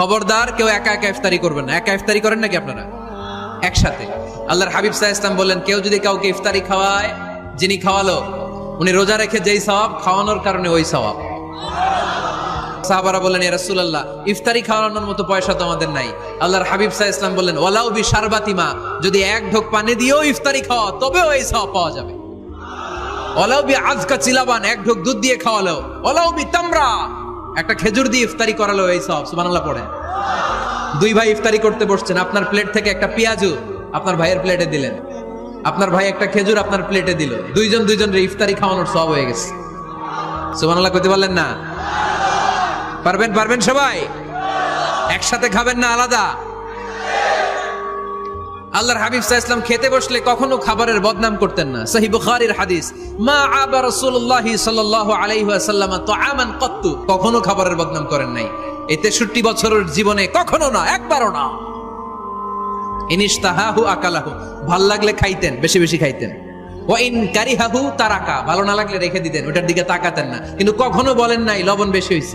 খবরদার কেউ একা একা ইফতারি করবেন না। একা ইফতারি করেন নাকি আপনারা? একসাথে। আল্লাহর হাবিব সাল্লাল্লাহু আলাইহি ওয়াসাল্লাম বললেন, কেউ যদি কাউকে ইফতারি খাওয়ায়, যিনি খাওয়ালো উনি রোজা রেখে যেই সওয়াব, খাওয়ানোর কারণে ওই সওয়াব। সাহাবারা বললেন, ইয়া রাসূলুল্লাহ, ইফতারি খাওয়ানোর মতো পয়সা তো আমাদের নাই। আল্লাহর হাবিব সাল্লাল্লাহু আলাইহি ওয়াসাল্লাম বললেন, ওয়ালাউ বি শারবাতিমা, যদি এক ঢোক পানি দিয়েও ইফতারি খাওয়া তবেও এই সওয়াব পাওয়া যাবে। ওয়ালাউ বি আযকা চিলাবান, এক ঢোক দুধ দিয়ে খাওয়ালো। ওয়ালাউ বি তামরা, একটা খেজুর দিয়ে ইফতারি করালো এই সওয়াব। সুবহানাল্লাহ পড়েন। দুই ভাই ইফতারি করতে বসছেন, আপনার প্লেট থেকে একটা পেঁয়াজু আপনার ভাইয়ের প্লেটে দিলেন, আপনার ভাই একটা খেজুর আপনার প্লেটে দিল, দুইজনের ইফতারি খাওয়ানোর সওয়াব হয়ে গেছে। সুবহানাল্লাহ কইতে পারলেন না? পারবেন সবাই? একসাথে খাবেন না আলাদা? আল্লাহর হাবিব সাল্লাল্লাহু আলাইহি ওয়াসাল্লাম খেতে বসলে কখনো খাবারের বদনাম করতেন না। সহিহ বুখারীর হাদিস, মা আবা রাসূলুল্লাহ সাল্লাল্লাহু আলাইহি ওয়াসাল্লাম তুআমান কত্তু, কখনো খাবারের বদনাম করেন নাই। এই 63 বছরের জীবনে কখনো না, একবারও না। ইনিশতাহাহু আকালাহু, ভাল লাগলে খাইতেন, বেশি বেশি খাইতেন। ওয়া ইন কারিহাহু তারাকা, ভালো না লাগলে রেখে দিতেন, ওটার দিকে তাকাতেন না। কিন্তু কখনো বলেন নাই লবণ বেশি হইছে।